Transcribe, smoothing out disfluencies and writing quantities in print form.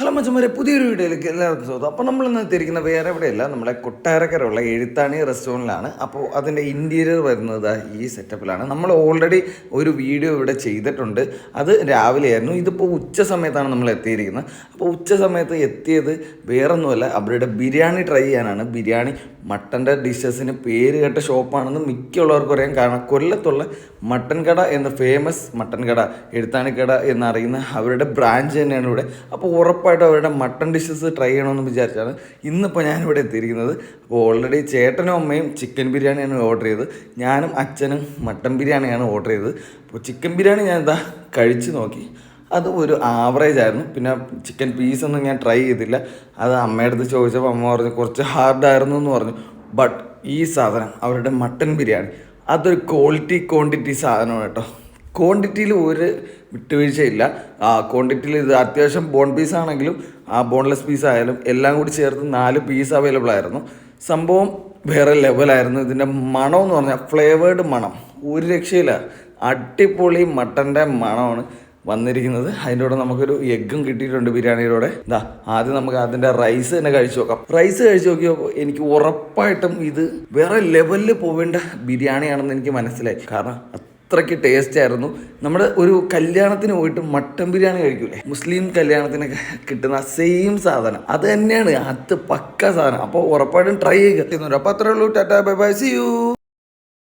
Hello മച്ചന്മാരെ, പുതിയൊരു വീഡിയോയിലേക്ക് എല്ലാവർക്കും സ്വാഗതം. അപ്പോൾ നമ്മൾ ഇന്ന് എത്തിയിരിക്കുന്ന വേറെ എവിടെയല്ല, നമ്മുടെ കൊട്ടാരക്കരയുള്ള എഴുത്താണി റെസ്റ്റോറൻറ്റിലാണ്. അപ്പോൾ അതിൻ്റെ ഇൻറ്റീരിയർ വരുന്നത് ഈ സെറ്റപ്പിലാണ്. നമ്മൾ ഓൾറെഡി ഒരു വീഡിയോ ഇവിടെ ചെയ്തിട്ടുണ്ട്. അത് രാവിലെയായിരുന്നു. ഇതിപ്പോൾ ഉച്ച സമയത്താണ് നമ്മൾ എത്തിയിരിക്കുന്നത്. അപ്പോൾ ഉച്ച സമയത്ത് എത്തിയത് വേറൊന്നുമല്ല, അവരുടെ ബിരിയാണി ട്രൈ ചെയ്യാനാണ്. ബിരിയാണി മട്ടൻ്റെ ഡിഷസിന് പേര് കേട്ട ഷോപ്പാണെന്ന് മിക്കുള്ളവർക്കും അറിയാം. കാരണം കൊല്ലത്തുള്ള മട്ടൻ കട എന്ന ഫേമസ് മട്ടൻ കട, എഴുത്താണിക്കട എന്നറിയുന്ന അവരുടെ ബ്രാഞ്ച് തന്നെയാണ് ഇവിടെ. അപ്പോൾ ഉറപ്പായിട്ടും അവരുടെ മട്ടൺ ഡിഷസ് ട്രൈ ചെയ്യണമെന്ന് വിചാരിച്ചാണ് ഇന്നിപ്പോൾ ഞാനിവിടെ എത്തിയിരിക്കുന്നത്. അപ്പോൾ ഓൾറെഡി ചേട്ടനും അമ്മയും ചിക്കൻ ബിരിയാണിയാണ് ഓർഡർ ചെയ്തത്. ഞാനും അച്ഛനും മട്ടൻ ബിരിയാണിയാണ് ഓർഡർ ചെയ്തത്. അപ്പോൾ ചിക്കൻ ബിരിയാണി ഞാൻ കഴിച്ച് നോക്കി. അത് ഒരു ആവറേജ് ആയിരുന്നു. പിന്നെ ചിക്കൻ പീസൊന്നും ഞാൻ ട്രൈ ചെയ്തില്ല. അത് അമ്മയുടെ അടുത്ത് ചോദിച്ചപ്പോൾ അമ്മ പറഞ്ഞു കുറച്ച് ഹാർഡായിരുന്നു എന്ന് പറഞ്ഞു. ബട്ട് ഈ സാധനം അവരുടെ മട്ടൻ ബിരിയാണി അതൊരു ക്വാണ്ടിറ്റി സാധനമാണ് കേട്ടോ. ക്വാണ്ടിറ്റിയിൽ ഒരു വിട്ടുവീഴ്ചയില്ല. ക്വാണ്ടിറ്റിയിൽ ഇത് അത്യാവശ്യം ബോൺ പീസ് ആണെങ്കിലും ബോൺലെസ് പീസ് ആയാലും എല്ലാം കൂടി ചേർത്ത് 4 പീസ് അവൈലബിൾ ആയിരുന്നു. സംഭവം വേറെ ലെവലായിരുന്നു. ഇതിൻ്റെ മണം എന്ന് പറഞ്ഞാൽ ഫ്ലേവേർഡ് മണം ഒരു രക്ഷയില്ല. അടിപൊളി മട്ടൻ്റെ മണമാണ് വന്നിരിക്കുന്നത്. അതിൻ്റെ കൂടെ നമുക്കൊരു എഗ്ഗും കിട്ടിയിട്ടുണ്ട് ബിരിയാണിയുടെ. ആദ്യം നമുക്ക് അതിൻ്റെ റൈസ് തന്നെ കഴിച്ചു നോക്കാം. റൈസ് കഴിച്ചു നോക്കിയപ്പോൾ എനിക്ക് ഉറപ്പായിട്ടും ഇത് വേറെ ലെവലിൽ പോവേണ്ട ബിരിയാണിയാണെന്ന് എനിക്ക് മനസ്സിലായി. കാരണം അത്രയ്ക്ക് ടേസ്റ്റ് ആയിരുന്നു. നമ്മുടെ ഒരു കല്യാണത്തിന് പോയിട്ട് മട്ടൻ ബിരിയാണി കഴിക്കൂലേ, മുസ്ലിം കല്യാണത്തിനൊക്കെ കിട്ടുന്ന സെയിം സാധനം അത് തന്നെയാണ്. അത് പക്ക സാധനം. അപ്പോൾ ഉറപ്പായിട്ടും ട്രൈ ചെയ്യുക. അപ്പോൾ അത്രേ ഉള്ളൂ. Tata bye bye, see U.